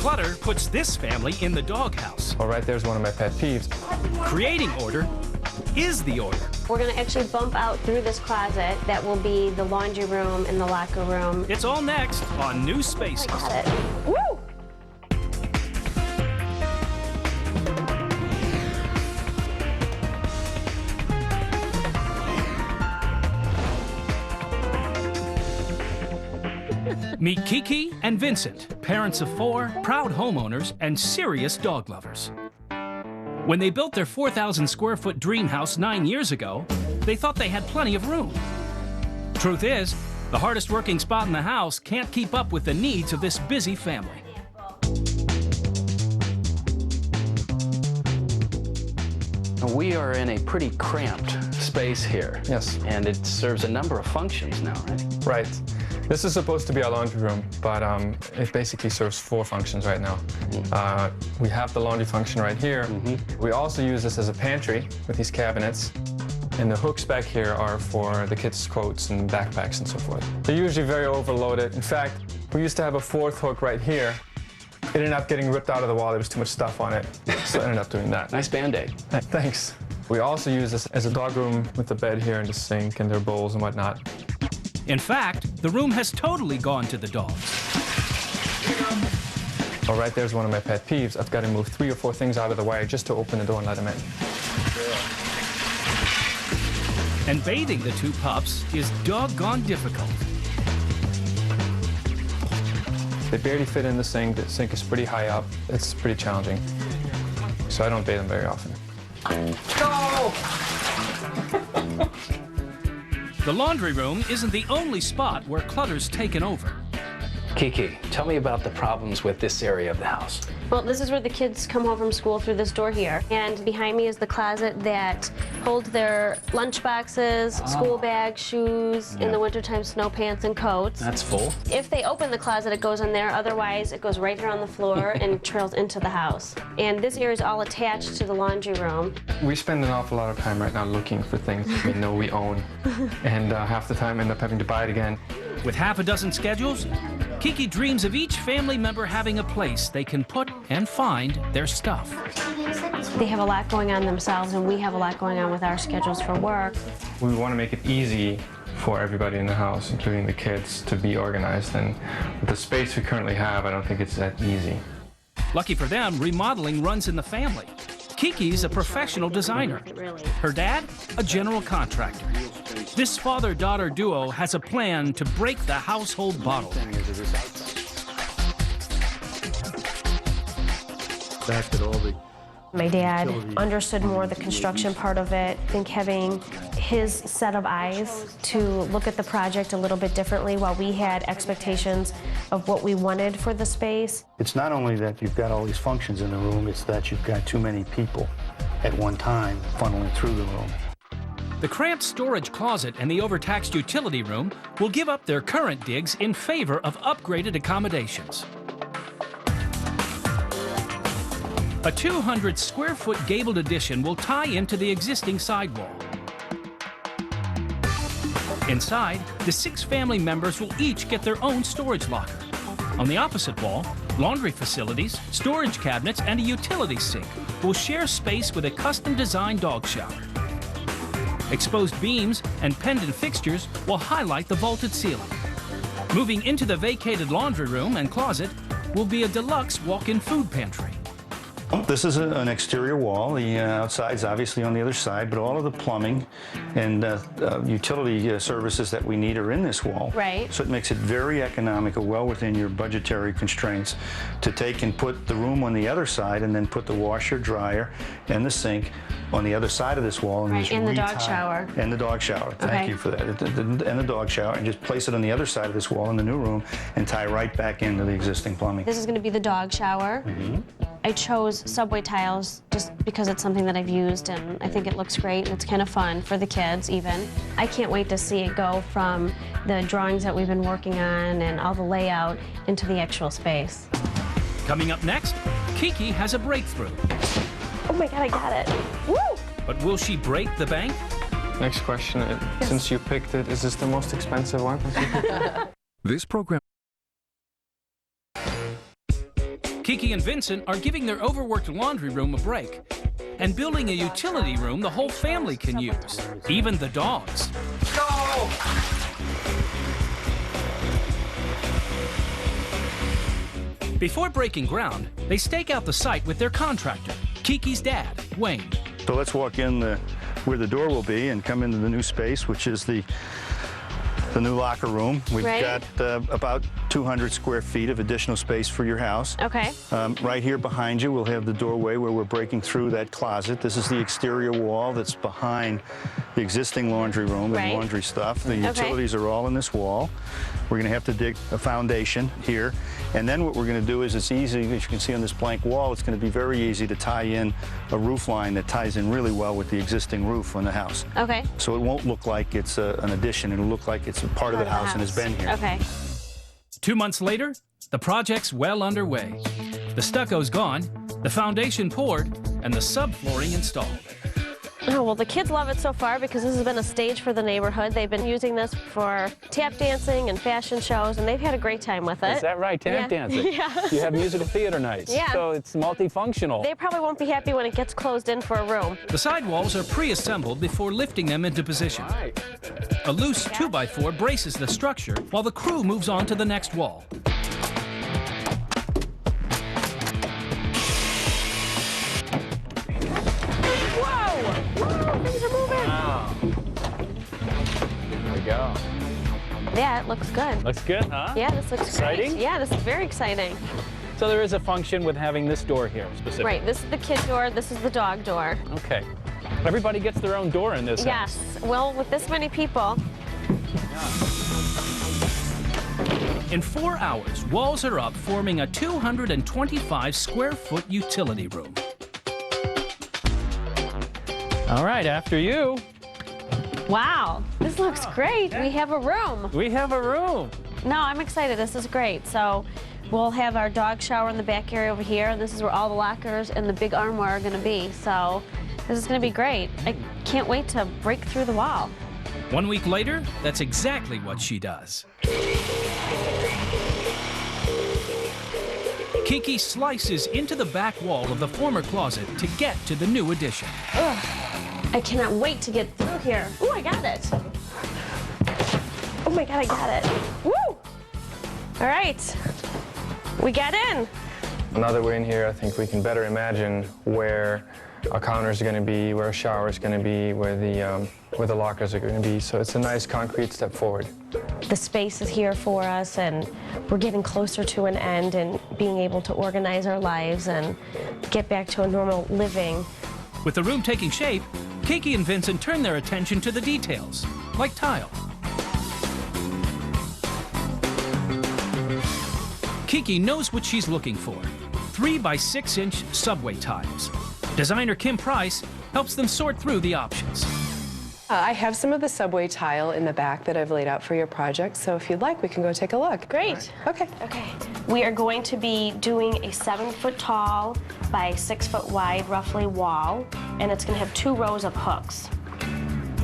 Clutter puts this family in the doghouse. Oh, right there's one of my pet peeves. Creating order is the order. We're going to actually bump out through this closet. That will be the laundry room and the locker room. It's all next on New Spaces. Got it. Woo! Meet Kiki and Vincent, parents of 4, proud homeowners, and serious dog lovers. When they built their 4,000 square foot dream house 9 years ago, they thought they had plenty of room. Truth is, the hardest working spot in the house can't keep up with the needs of this busy family. We are in a pretty cramped space here. Yes. And it serves a number of functions now, right? Right. This is supposed to be our laundry room, but it basically serves 4 functions right now. We have the laundry function right here. We also use this as a pantry with these cabinets. And the hooks back here are for the kids' coats and backpacks and so forth. They're usually very overloaded. In fact, we used to have a 4th hook right here. It ended up getting ripped out of the wall. There was too much stuff on it, so I ended up doing that. Nice Band-Aid. Thanks. We also use this as a dog room with the bed here and the sink and their bowls and whatnot. In fact, the room has totally gone to the dogs. Oh, right there's one of my pet peeves. I've got to move 3 or 4 things out of the way just to open the door and let them in. And bathing the 2 pups is doggone difficult. They barely fit in the sink. The sink is pretty high up. It's pretty challenging. So I don't bathe them very often. Go! The laundry room isn't the only spot where clutter's taken over. Kiki, tell me about the problems with this area of the house. Well, this is where the kids come home from school through this door here. And behind me is the closet that holds their lunch boxes, school bags, shoes, in the wintertime snow pants and coats. That's full. If they open the closet, it goes in there. Otherwise, it goes right here on the floor and trails into the house. And this area is all attached to the laundry room. We spend an awful lot of time right now looking for things we know we own. And half the time end up having to buy it again. With half a dozen schedules, Kiki dreams of each family member having a place they can put and find their stuff. They have a lot going on themselves, and we have a lot going on with our schedules for work. We want to make it easy for everybody in the house, including the kids, to be organized. And with the space we currently have, I don't think it's that easy. Lucky for them, remodeling runs in the family. Kiki's a professional designer. Her dad, a general contractor. This father-daughter duo has a plan to break the household bottleneck. My dad understood more the construction part of it. I think having his set of eyes to look at the project a little bit differently while we had expectations of what we wanted for the space. It's not only that you've got all these functions in the room, it's that you've got too many people at one time funneling through the room. The cramped storage closet and the overtaxed utility room will give up their current digs in favor of upgraded accommodations. A 200 square foot gabled addition will tie into the existing sidewall. Inside, the 6 family members will each get their own storage locker. On the opposite wall, laundry facilities, storage cabinets, and a utility sink will share space with a custom-designed dog shower. Exposed beams and pendant fixtures will highlight the vaulted ceiling. Moving into the vacated laundry room and closet will be a deluxe walk-in food pantry. This is an exterior wall. The outside's obviously on the other side, but all of the plumbing and utility services that we need are in this wall. Right. So it makes it very economical, well within your budgetary constraints, to take and put the room on the other side and then put the washer, dryer, and the sink on the other side of this wall. And Right, just and the dog retie- shower. And the dog shower. Thank Okay. you for that. And the dog shower, and just place it on the other side of this wall in the new room and tie right back into the existing plumbing. This is going to be the dog shower. I chose subway tiles just because it's something that I've used, and I think it looks great, and it's kind of fun for the kids even. I can't wait to see it go from the drawings that we've been working on and all the layout into the actual space. Coming up next, Kiki has a breakthrough. Oh my God, I got it. Woo! But will she break the bank? Next question, since you picked it, is this the most expensive one? This program Kiki and Vincent are giving their overworked laundry room a break and building a utility room the whole family can use, even the dogs. Go! Before breaking ground, they stake out the site with their contractor, Kiki's dad, Wayne. So let's walk in where the door will be and come into the new space, which is the new locker room. We've Right. got about 200 square feet of additional space for your house. Okay. Right here behind you, we'll have the doorway where we're breaking through that closet. This is the exterior wall that's behind the existing laundry room Right. and laundry stuff. The utilities are all in this wall. We're going to have to dig a foundation here. And then what we're going to do is it's easy, as you can see on this blank wall, it's going to be very easy to tie in a roof line that ties in really well with the existing roof on the house. Okay. So it won't look like it's an addition. It'll look like it's a part of the house and has been here. Okay. 2 months later, the project's well underway. The stucco's gone, the foundation poured, and the subflooring installed. Oh, well, the kids love it so far because this has been a stage for the neighborhood. They've been using this for tap dancing and fashion shows, and they've had a great time with it. Is that right? Tap Yeah. dancing? Yeah. You have musical theater nights. Yeah. So it's multifunctional. They probably won't be happy when it gets closed in for a room. The sidewalls are pre-assembled before lifting them into position. Right. A loose 2x4 braces the structure while the crew moves on to the next wall. Whoa! Whoa, things are moving. Wow. There we go. Yeah, it looks good. Looks good, huh? Yeah, this looks Exciting? great. Yeah, this is very exciting. So there is a function with having this door here specifically. Right, this is the kid door, this is the dog door. Okay. Everybody gets their own door in this house. Yes, well, with this many people, In 4 hours, walls are up, forming a 225 square foot utility room. All right, after you, wow, this looks great. We have a room. we have a room. No, I'm excited. This is great. So we'll have our dog shower in the back area over here. This is where all the lockers and the big armoire are going to be. So this is going to be great. I can't wait to break through the wall. 1 week later, that's exactly what she does. Kiki slices into the back wall of the former closet to get to the new addition. I cannot wait to get through here. Ooh, I got it. Oh my God, I got it. Woo! All right, we got in. Now that we're in here, I think we can better imagine where our counter is going to be, where our shower is going to be, where the lockers are going to be. So it's a nice concrete step forward. The space is here for us, and we're getting closer to an end and being able to organize our lives and get back to a normal living. With the room taking shape, Kiki and Vincent turn their attention to the details, like tile. Kiki knows what she's looking for: 3x6-inch subway tiles. Designer Kim Price helps them sort through the options. I have some of the subway tile in the back that I've laid out for your project, so if you'd like, we can go take a look. Great. Okay. Okay. We are going to be doing a 7-foot tall by 6-foot wide, roughly, wall, and it's going to have 2 rows of hooks.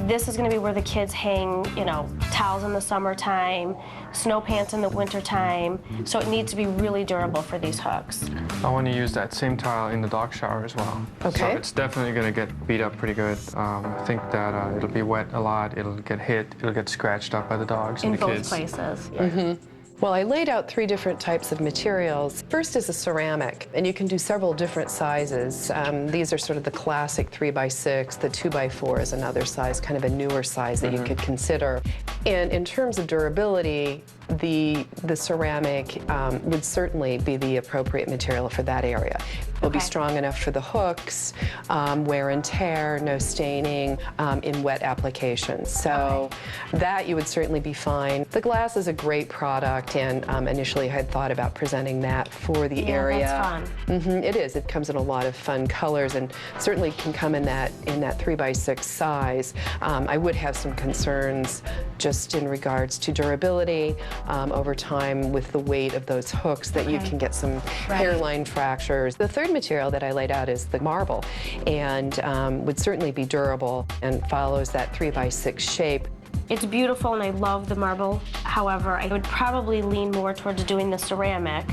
This is going to be where the kids hang, you know, towels in the summertime, snow pants in the wintertime, so it needs to be really durable for these hooks. I want to use that same tile in the dog shower as well. Okay. So it's definitely going to get beat up pretty good. I think that it'll be wet a lot, it'll get hit, it'll get scratched up by the dogs In and the both kids. places. Well, I laid out 3 different types of materials. First is a ceramic, and you can do several different sizes. These are sort of the classic 3x6. The 2x4 is another size, kind of a newer size that you could consider. And in terms of durability, the ceramic would certainly be the appropriate material for that area. It'll be Okay. strong enough for the hooks, wear and tear, no staining in wet applications. So that you would certainly be fine. The glass is a great product, and initially I had thought about presenting that for the area. That's fun. It is. It comes in a lot of fun colors, and certainly can come in that 3x6 size. I would have some concerns just in regards to durability over time with the weight of those hooks, that you can get some hairline fractures. The third material that I laid out is the marble, and would certainly be durable and follows that 3x6 shape. It's beautiful, and I love the marble. However, I would probably lean more towards doing the ceramic.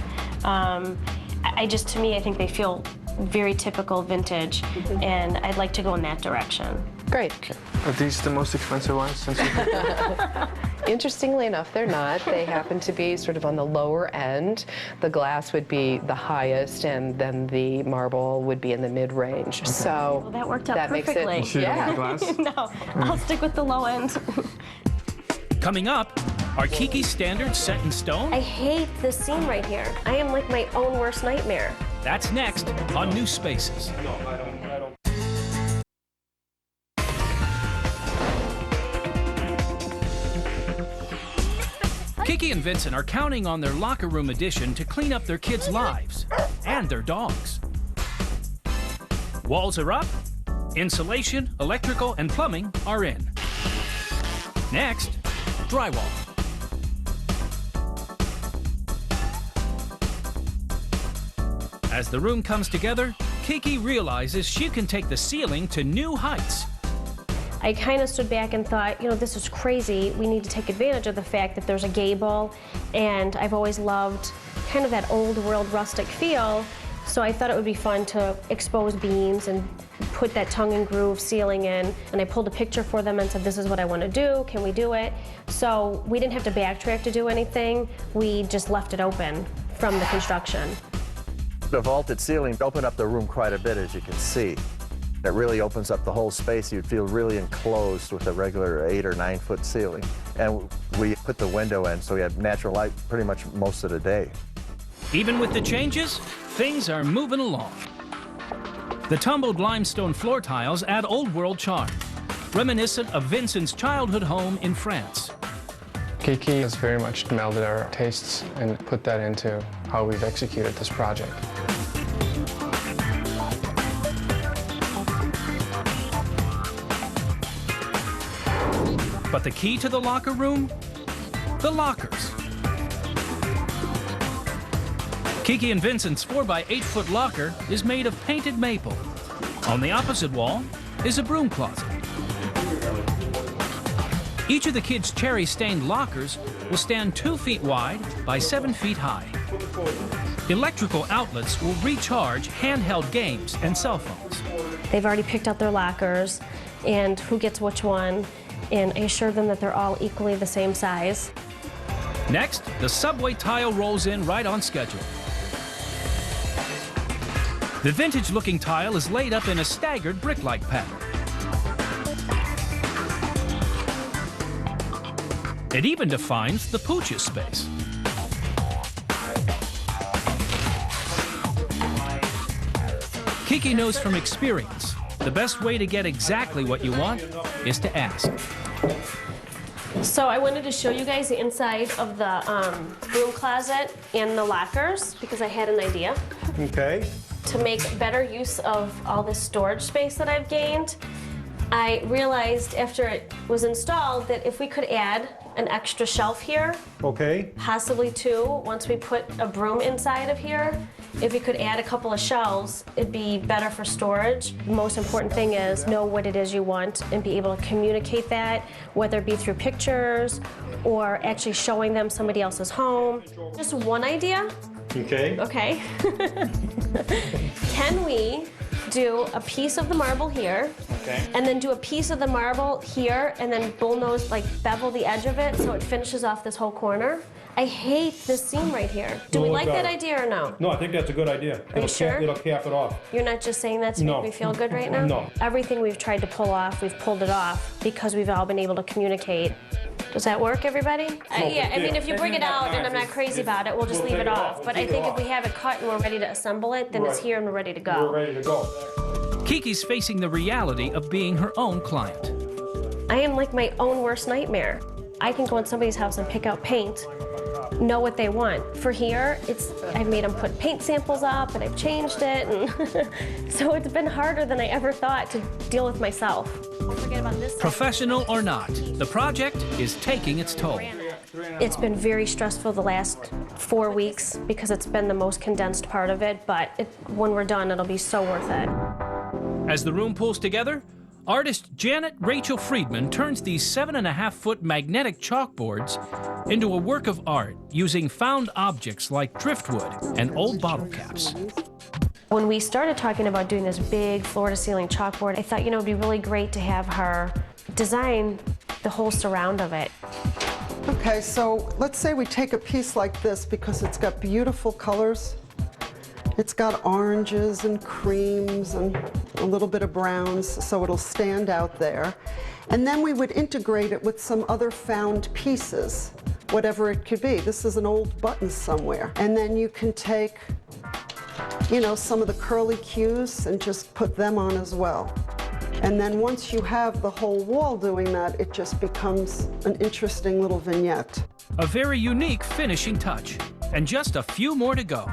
To me, I think they feel very typical vintage, and I'd like to go in that direction. Great. Are these the most expensive ones? Since Interestingly enough, they're not. They happen to be sort of on the lower end. The glass would be the highest, and then the marble would be in the mid-range. So Well, that worked out makes perfectly. it, yeah. No, I'll stick with the low end. Coming up, are Kiki's standards set in stone? I hate this seam right here. I am like my own worst nightmare. That's next on New Spaces. Kiki and Vincent are counting on their locker room addition to clean up their kids' lives and their dogs. Walls are up, insulation, electrical, and plumbing are in. Next, drywall. As the room comes together, Kiki realizes she can take the ceiling to new heights. I kind of stood back and thought, this is crazy. We need to take advantage of the fact that there's a gable, and I've always loved kind of that old world rustic feel. So I thought it would be fun to expose beams and put that tongue and groove ceiling in. And I pulled a picture for them and said, this is what I want to do. Can we do it? So we didn't have to backtrack to do anything. We just left it open from the construction. The vaulted ceiling opened up the room quite a bit, as you can see. It really opens up the whole space. You'd feel really enclosed with a regular 8 or 9 foot ceiling. And we put the window in, so we had natural light pretty much most of the day. Even with the changes, things are moving along. The tumbled limestone floor tiles add old world charm, reminiscent of Vincent's childhood home in France. Kiki has very much melded our tastes and put that into how we've executed this project. But the key to the locker room? The lockers. Kiki and Vincent's 4x8 foot locker is made of painted maple. On the opposite wall is a broom closet. Each of the kids' cherry-stained lockers will stand 2 feet wide by 7 feet high. Electrical outlets will recharge handheld games and cell phones. They've already picked out their lockers and who gets which one, and I assure them that they're all equally the same size. Next, the subway tile rolls in right on schedule. The vintage-looking tile is laid up in a staggered brick-like pattern. It even defines the pooch's space. Kiki knows from experience, the best way to get exactly what you want is to ask. So I wanted to show you guys the inside of the broom closet and the lockers because I had an idea. Okay. To make better use of all this storage space that I've gained, I realized after it was installed that if we could add an extra shelf here, Okay. possibly 2, once we put a broom inside of here, if we could add a couple of shelves, it'd be better for storage. The most important thing is know what it is you want and be able to communicate that, whether it be through pictures or actually showing them somebody else's home. Just one idea. Okay. Okay. Can we do a piece of the marble here, and then do a piece of the marble here, and then bullnose, like bevel the edge of it so it finishes off this whole corner? I hate this seam right here. Do we like that idea or no? No, I think that's a good idea. Are you sure? It'll cap it off. You're not just saying that to No. make me feel good right now? No. Everything we've tried to pull off, we've pulled it off because we've all been able to communicate. Does that work, everybody? Yeah, I mean, if you bring it out and I'm not crazy about it, we'll just leave it off. But I think if we have it cut and we're ready to assemble it, then it's here and we're ready to go. We're ready to go. Kiki's facing the reality of being her own client. I am like my own worst nightmare. I can go in somebody's house and pick out paint, know what they want. For here, I've made them put paint samples up and I've changed it, and so it's been harder than I ever thought to deal with myself. Don't forget about this. Professional or not, the project is taking its toll. It's been very stressful the last 4 weeks because it's been the most condensed part of it, but when we're done, it'll be so worth it. As the room pulls together, artist Janet Rachel Friedman turns these 7.5-foot magnetic chalkboards into a work of art using found objects like driftwood and old bottle caps. When we started talking about doing this big floor-to-ceiling chalkboard, I thought, it'd be really great to have her design the whole surround of it. Okay, so let's say we take a piece like this because it's got beautiful colors. It's got oranges and creams and a little bit of browns, so it'll stand out there. And then we would integrate it with some other found pieces, whatever it could be. This is an old button somewhere. And then you can take, some of the curly cues and just put them on as well. And then once you have the whole wall doing that, it just becomes an interesting little vignette. A very unique finishing touch, and just a few more to go.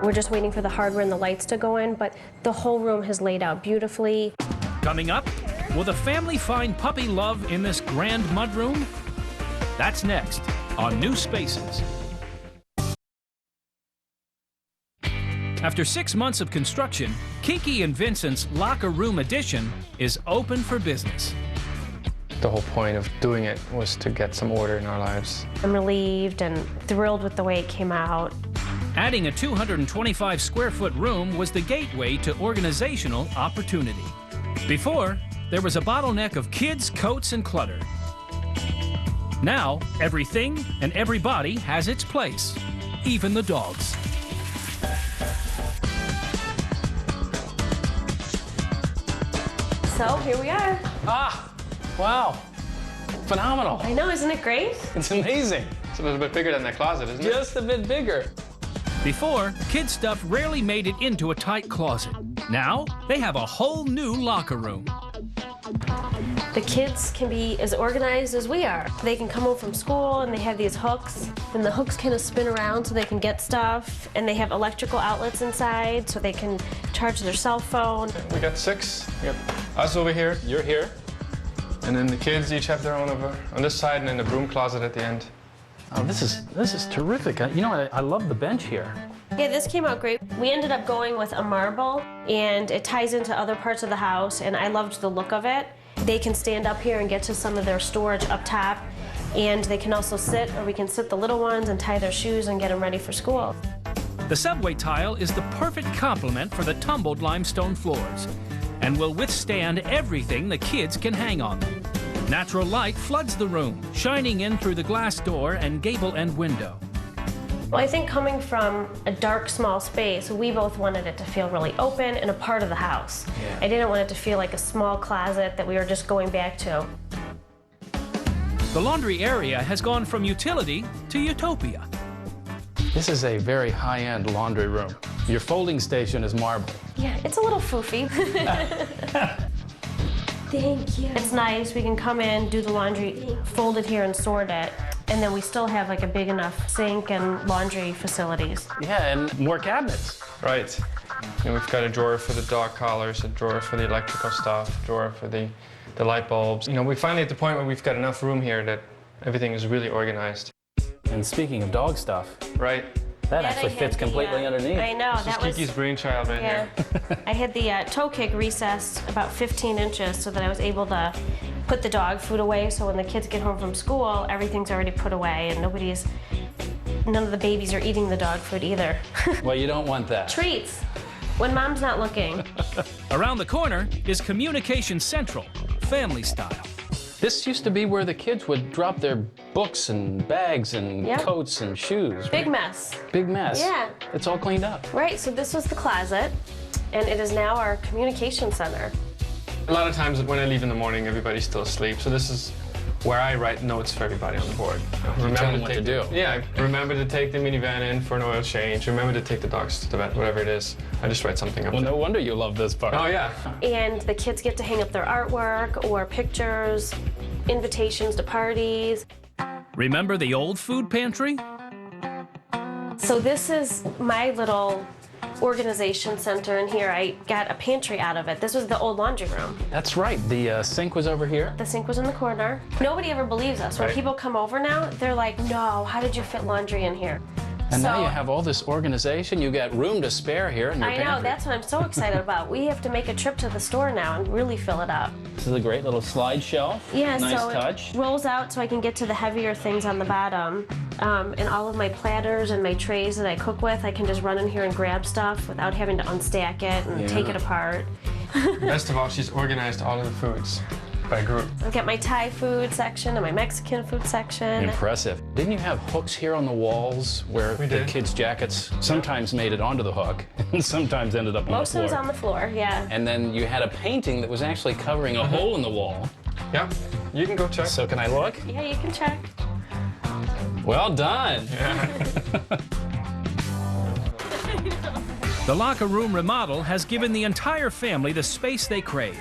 We're just waiting for the hardware and the lights to go in, but the whole room has laid out beautifully. Coming up, will the family find puppy love in this grand mudroom? That's next on New Spaces. After 6 months of construction, Kiki and Vincent's locker room addition is open for business. The whole point of doing it was to get some order in our lives. I'm relieved and thrilled with the way it came out. Adding a 225-square-foot room was the gateway to organizational opportunity. Before, there was a bottleneck of kids, coats, and clutter. Now, everything and everybody has its place, even the dogs. So here we are. Ah, wow. Phenomenal. I know, isn't it great? It's amazing. It's a little bit bigger than that closet, isn't it? Just a bit bigger. Before, kid stuff rarely made it into a tight closet. Now, they have a whole new locker room. The kids can be as organized as we are. They can come home from school and they have these hooks, and the hooks kind of spin around so they can get stuff, and they have electrical outlets inside so they can charge their cell phone. We got 6. We got us over here. You're here. And then the kids each have their own over on this side, and then the broom closet at the end. Oh, this is terrific. I love the bench here. Yeah, this came out great. We ended up going with a marble, and it ties into other parts of the house, and I loved the look of it. They can stand up here and get to some of their storage up top, and they can also sit, or we can sit the little ones and tie their shoes and get them ready for school. The subway tile is the perfect complement for the tumbled limestone floors and will withstand everything the kids can hang on them. Natural light floods the room, shining in through the glass door and gable end window. Well, I think coming from a dark, small space, we both wanted it to feel really open and a part of the house. Yeah. I didn't want it to feel like a small closet that we were just going back to. The laundry area has gone from utility to utopia. This is a very high-end laundry room. Your folding station is marble. Yeah, it's a little foofy. Thank you. It's nice. We can come in, do the laundry, fold it here and sort it. And then we still have like a big enough sink and laundry facilities. Yeah, and more cabinets. Right. And we've got a drawer for the dog collars, a drawer for the electrical stuff, a drawer for the light bulbs. We're finally at the point where we've got enough room here that everything is really organized. And speaking of dog stuff, Right. that Yeah, actually they fits had the, completely underneath. I know, This is that was... Kiki's brainchild right Yeah. here. I had the toe kick recessed about 15 inches so that I was able to put the dog food away, so when the kids get home from school, everything's already put away and none of the babies are eating the dog food either. Well, you don't want that. Treats, when mom's not looking. Around the corner is Communication Central, family style. This used to be where the kids would drop their books and bags and Yeah. coats and shoes. Big mess. Big mess. Yeah. It's all cleaned up. Right, so this was the closet, and it is now our communication center. A lot of times when I leave in the morning, everybody's still asleep. So this is where I write notes for everybody on the board. tell them what to do. Yeah, remember to take the minivan in for an oil change. Remember to take the dogs to the vet, whatever it is. I just write something up Well, there. no wonder you love this part. Oh, yeah. And the kids get to hang up their artwork or pictures, invitations to parties. Remember the old food pantry? So this is my little organization center in here. I got a pantry out of it. This was the old laundry room. That's right. The sink was over here. The sink was in the corner. Nobody ever believes us. When Right. people come over now, they're like, no, how did you fit laundry in here? And now So- you have all this organization. You got room to spare here in your I pantry. know, that's what I'm so excited about. We have to make a trip to the store now and really fill it up. This is a great little slide shelf. Yeah, nice so touch. it rolls out so I can get to the heavier things on the bottom. And all of my platters and my trays that I cook with, I can just run in here and grab stuff without having to unstack it and take it apart. Best of all, she's organized all of the foods by group. I've got my Thai food section and my Mexican food section. Impressive. Didn't you have hooks here on the walls where We the did. kids' jackets sometimes made it onto the hook and sometimes ended up on Most the of floor? it's on the floor, yeah. And then you had a painting that was actually covering a hole in the wall. Yeah, you can go check. So can I look? Yeah, you can check. Well done. The locker room remodel has given the entire family the space they craved.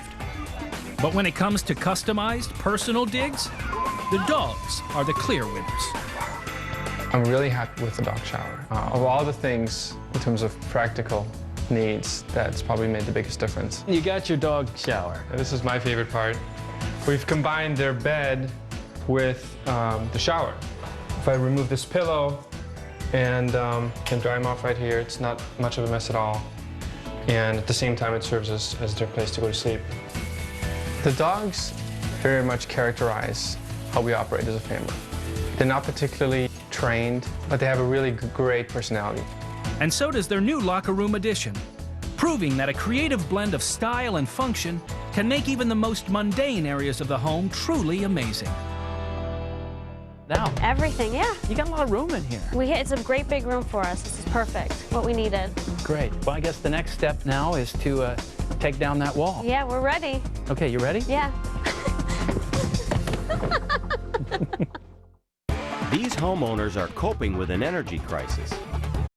But when it comes to customized personal digs, the dogs are the clear winners. I'm really happy with the dog shower. Of all the things in terms of practical needs, that's probably made the biggest difference. You got your dog shower. And this is my favorite part. We've combined their bed with the shower. If I remove this pillow and can dry them off right here, it's not much of a mess at all. And at the same time, it serves as their place to go to sleep. The dogs very much characterize how we operate as a family. They're not particularly trained, but they have a really great personality. And so does their new locker room addition, proving that a creative blend of style and function can make even the most mundane areas of the home truly amazing. Now, Everything, yeah. you got a lot of room in here. It's a great big room for us. This is perfect, what we needed. Great. Well, I guess the next step now is to take down that wall. Yeah, we're ready. Okay, you ready? Yeah. These homeowners are coping with an energy crisis.